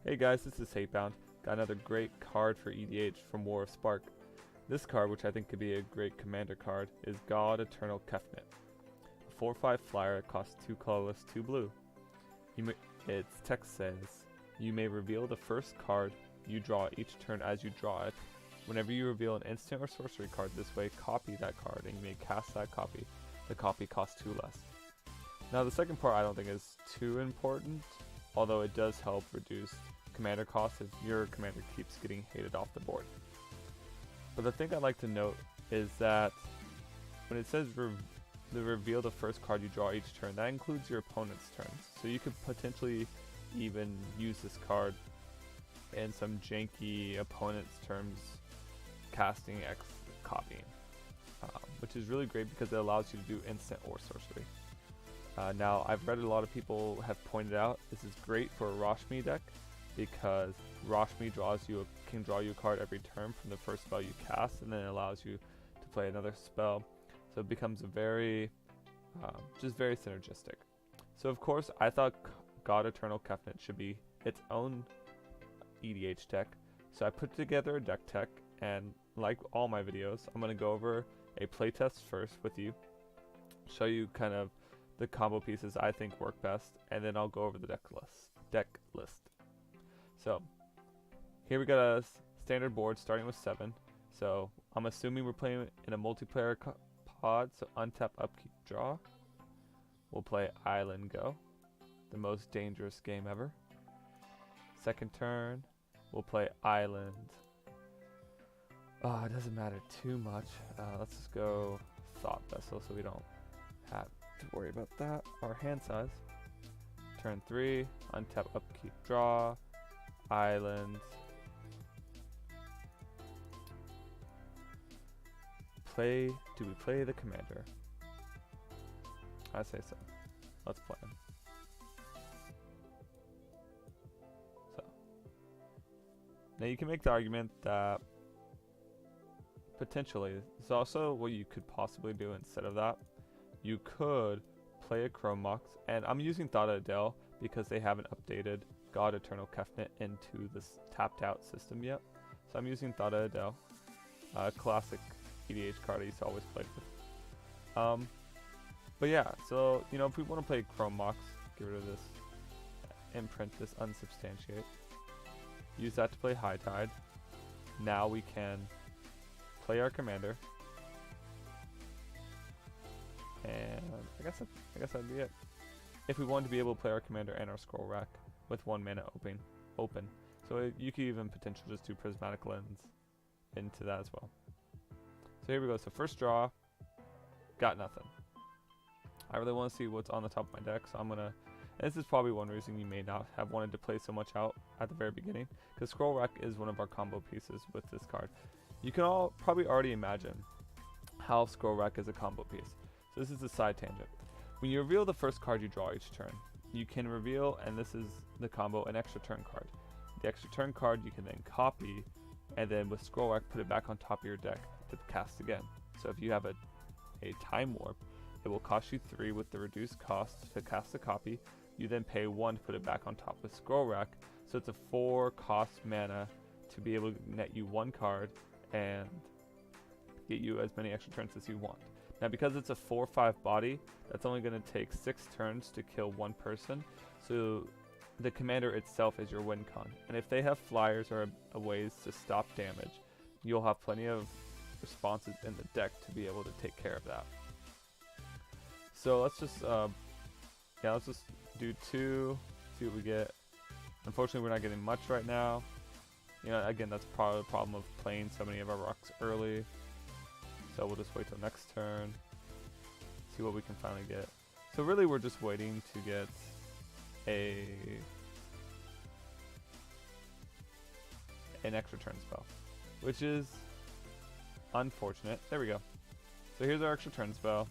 Hey guys, this is Hatebound. Got another great card for EDH from War of Spark. This card, which I think could be a great commander card, is God Eternal Kefnet. A 4/5 flyer that costs 2 colorless, 2 blue. Its text says, you may reveal the first card you draw each turn as you draw it. Whenever you reveal an instant or sorcery card this way, copy that card and you may cast that copy. The copy costs 2 less. Now the second part I don't think is too important, although it does help reduce commander costs if your commander keeps getting hated off the board. But the thing I'd like to note is that when it says reveal the first card you draw each turn, that includes your opponent's turns. So you could potentially even use this card in some janky opponent's terms, casting X copying, which is really great because it allows you to do instant or sorcery. Now I've read a lot of people have pointed out this is great for a Rashmi deck because Rashmi can draw you a card every turn from the first spell you cast, and then it allows you to play another spell. So it becomes a very, just very synergistic. So of course I thought God Eternal Kefnet should be its own EDH deck. So I put together a deck tech, and like all my videos, I'm going to go over a playtest first with you, show you kind of the combo pieces I think work best, and then I'll go over the deck list. So here we got a standard board starting with 7. So I'm assuming we're playing in a multiplayer pod, so untap, upkeep, draw. We'll play Island Go, the most dangerous game ever. Second turn, we'll play Island. It doesn't matter too much. Let's just go Thought Vessel so we don't have to worry about that. Our hand size. Turn 3, untap, upkeep, draw. Island. Do we play the commander? I say so. Let's play him. So now you can make the argument that potentially it's also what you could possibly do instead of that. You could play a Chrome Mox, and I'm using Thought Adele because they haven't updated God Eternal Kefnet into this tapped out system yet. So I'm using Thought Adele, a classic EDH card I used to always play with. But yeah, so you know, if we want to play Chrome Mox, get rid of this imprint, this unsubstantiate, use that to play High Tide. Now we can play our commander, and I guess that'd be it. If we wanted to be able to play our commander and our scroll rack with 1 mana open. So you could even potentially just do Prismatic Lens into that as well. So here we go. So first draw, got nothing. I really want to see what's on the top of my deck, so I'm gonna. And this is probably one reason you may not have wanted to play so much out at the very beginning, because Scroll Rack is one of our combo pieces with this card. You can all probably already imagine how Scroll Rack is a combo piece. So this is a side tangent. When you reveal the first card you draw each turn, you can reveal, and this is the combo, an extra turn card. The extra turn card you can then copy, and then with Scroll Rack put it back on top of your deck to cast again. So if you have a Time Warp, it will cost you 3 with the reduced cost to cast a copy. You then pay 1 to put it back on top with Scroll Rack. So it's a 4 cost mana to be able to net you 1 card and get you as many extra turns as you want. Now because it's a 4/5 body, that's only going to take 6 turns to kill 1 person. So the commander itself is your win con. And if they have flyers or ways to stop damage, you'll have plenty of responses in the deck to be able to take care of that. So let's just do 2, see what we get. Unfortunately, we're not getting much right now. You know, again, that's probably the problem of playing so many of our rocks early. So we'll just wait till next turn, see what we can finally get. So really, we're just waiting to get an extra turn spell, which is unfortunate. There we go. So here's our extra turn spell.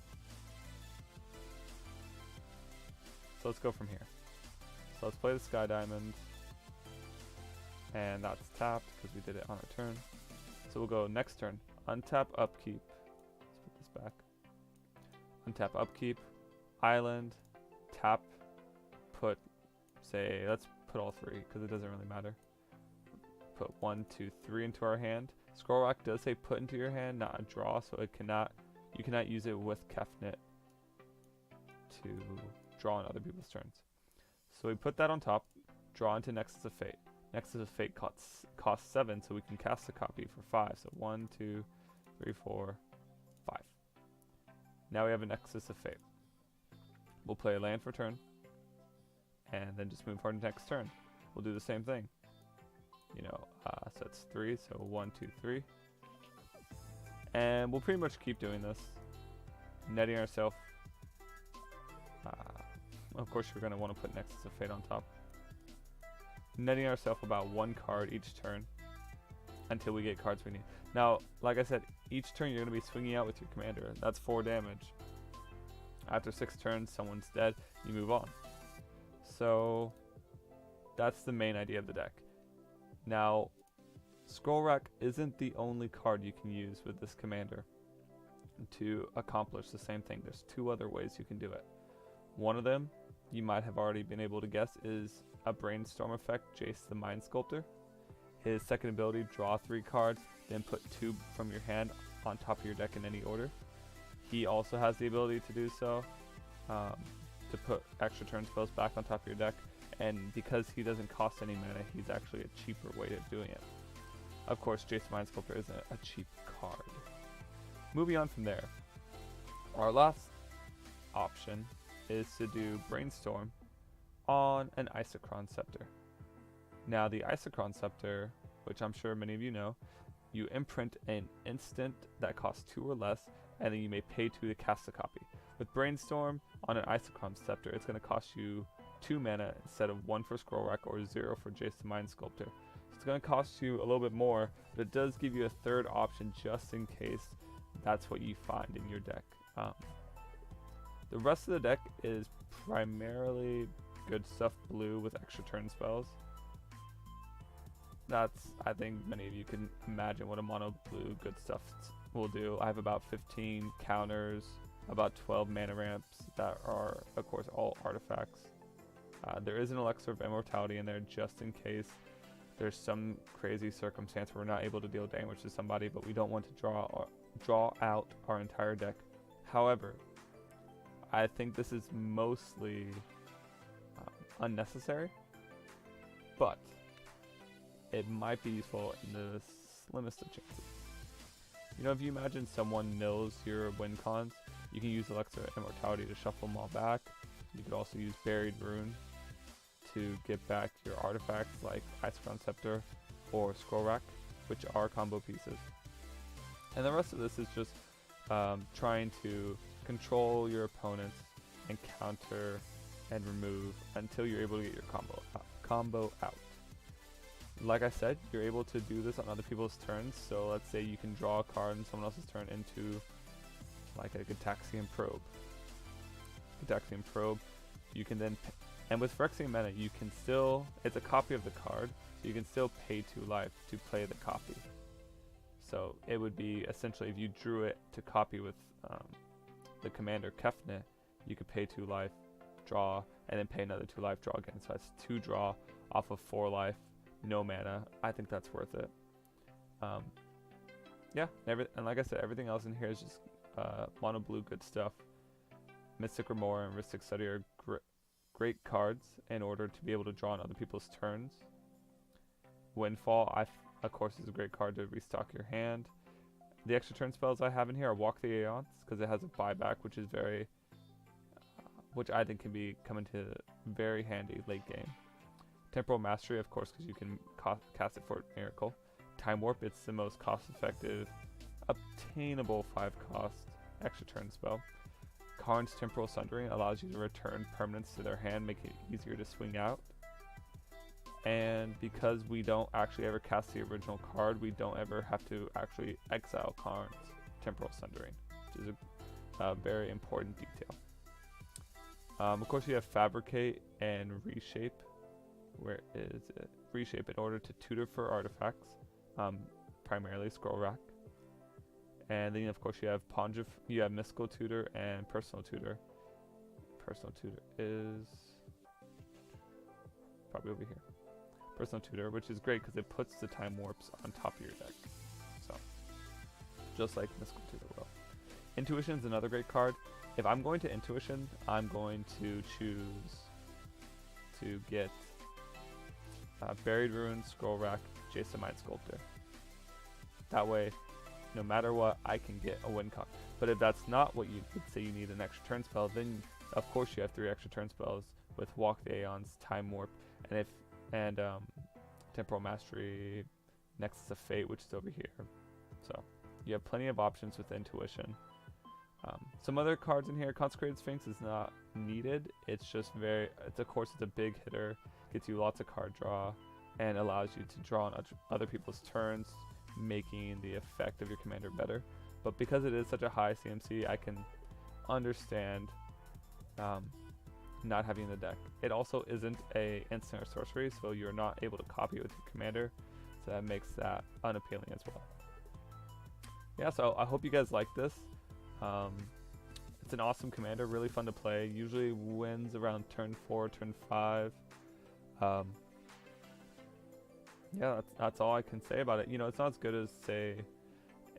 So let's go from here. So let's play the Sky Diamond. And that's tapped because we did it on our turn. So we'll go next turn. Untap, upkeep. Let's put this back. Untap, upkeep. Island. Tap. Put, say, let's put all 3 because it doesn't really matter. Put 1, 2, 3 into our hand. Scroll Rack does say put into your hand, not a draw, so it cannot. You cannot use it with Kefnet to draw on other people's turns. So we put that on top. Draw into Nexus of Fate. Nexus of Fate costs 7, so we can cast a copy for 5. So 1, 2, 3, 4, 5. Now we have a Nexus of Fate. We'll play a land for turn, and then just move our next turn. We'll do the same thing. You know, so it's 3, so 1, 2, 3. And we'll pretty much keep doing this. Netting ourselves. Of course, you're going to want to put Nexus of Fate on top. Netting ourselves about 1 card each turn until we get cards we need. Now, like I said, each turn you're going to be swinging out with your commander. That's 4 damage. After 6 turns, someone's dead, you move on. So, that's the main idea of the deck. Now, Scroll Rack isn't the only card you can use with this commander to accomplish the same thing. There's 2 other ways you can do it. One of them, you might have already been able to guess, is a Brainstorm effect, Jace the Mind Sculptor. His second ability, draw 3 cards, then put 2 from your hand on top of your deck in any order. He also has the ability to do so, to put extra turn spells back on top of your deck, and because he doesn't cost any mana, he's actually a cheaper way of doing it. Of course, Jace the Mind Sculptor isn't a cheap card. Moving on from there, our last option is to do Brainstorm on an Isochron Sceptor. Now the Isochron Sceptor, which I'm sure many of you know, you imprint an instant that costs 2 or less, and then you may pay 2 to cast a copy. With Brainstorm on an Isochron Sceptor, it's going to cost you 2 mana instead of 1 for Scroll Rack or 0 for Jace the Mind Sculptor. So it's going to cost you a little bit more, but it does give you a 3rd option just in case that's what you find in your deck. The rest of the deck is primarily good stuff blue with extra turn spells. That's, I think many of you can imagine what a mono blue good stuff will do. I have about 15 counters, about 12 mana ramps that are, of course, all artifacts. There is an Elixir of Immortality in there just in case there's some crazy circumstance where we're not able to deal damage to somebody, but we don't want to draw out our entire deck. However, I think this is mostly unnecessary, but it might be useful in the slimmest of chances. You know, if you imagine someone knows your win cons, you can use Elixir Immortality to shuffle them all back. You could also use Buried Rune to get back your artifacts like Isochron Scepter or Scroll Rack, which are combo pieces. And the rest of this is just trying to control your opponents and counter and remove until you're able to get your combo out. Like I said, you're able to do this on other people's turns, so let's say you can draw a card in someone else's turn into like a Gitaxian Probe. Gitaxian Probe, you can then, and with Phyrexian Mana, you can still, it's a copy of the card, so you can still pay 2 life to play the copy. So it would be essentially if you drew it to copy with the commander Kefnet, you could pay 2 life, draw, and then pay another 2 life, draw again. So that's 2 draw off of 4 life, no mana. I think that's worth it. Yeah, and like I said, everything else in here is just mono blue good stuff. Mystic Remora and Rhystic Study are great cards in order to be able to draw on other people's turns. Windfall, of course, is a great card to restock your hand. The extra turn spells I have in here are Walk the Aeons, because it has a buyback, which is very, which I think can come into very handy late game. Temporal Mastery, of course, because you can cast it for Miracle. Time Warp, it's the most cost-effective, obtainable 5-cost extra turn spell. Karn's Temporal Sundering allows you to return permanents to their hand, making it easier to swing out. And because we don't actually ever cast the original card, we don't ever have to actually exile Karn's Temporal Sundering, which is a very important detail. Of course, you have Fabricate and Reshape. Where is it? Reshape in order to tutor for artifacts, primarily Scroll Rack. And then, of course, you have you have Mystical Tutor and Personal Tutor. Personal Tutor is probably over here. Personal Tutor, which is great because it puts the Time Warps on top of your deck. So, just like Mystical Tutor will. Intuition is another great card. If I'm going to Intuition, I'm going to choose to get Buried Ruins, Scroll Rack, Jace, and Sculptur. That way, no matter what, I can get a win con. But if that's not what you would say, you need an extra turn spell, then of course you have 3 extra turn spells with Walk the Aeons, Time Warp, and Temporal Mastery, Nexus of Fate, which is over here. So you have plenty of options with Intuition. Some other cards in here, Consecrated Sphinx is not needed. It's just of course it's a big hitter, gets you lots of card draw, and allows you to draw on other people's turns, making the effect of your commander better. But because it is such a high CMC, I can understand not having the deck. It also isn't a instant or sorcery, so you're not able to copy it with your commander, so that makes that unappealing as well. Yeah, so I hope you guys like this. It's an awesome commander, really fun to play. Usually wins around turn 4, turn 5. Yeah, that's all I can say about it. You know, it's not as good as, say,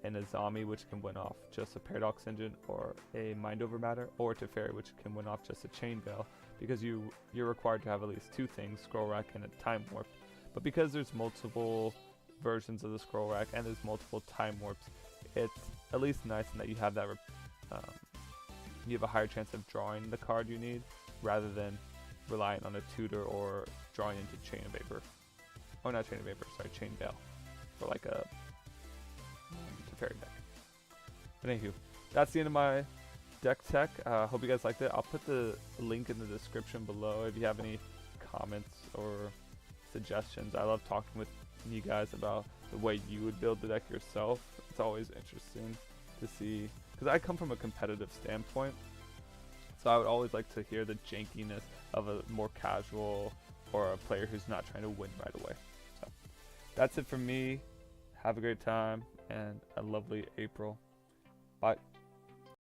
an Azami, which can win off just a Paradox Engine, or a Mind Over Matter, or Teferi, which can win off just a Chain Veil, because you're required to have at least 2 things, Scroll Rack and a Time Warp. But because there's multiple versions of the Scroll Rack and there's multiple Time Warps, it's at least nice in that you have that you have a higher chance of drawing the card you need, rather than relying on a tutor or drawing into Chain of Vapor. Oh, not Chain of Vapor, sorry, Chain Veil, for like a Teferi deck. But anywho, that's the end of my deck tech. Hope you guys liked it. I'll put the link in the description below if you have any comments or suggestions. I love talking with you guys about the way you would build the deck yourself. It's always interesting to see, because I come from a competitive standpoint, so I would always like to hear the jankiness of a more casual or a player who's not trying to win right away. So that's it from me. Have a great time and a lovely April. Bye.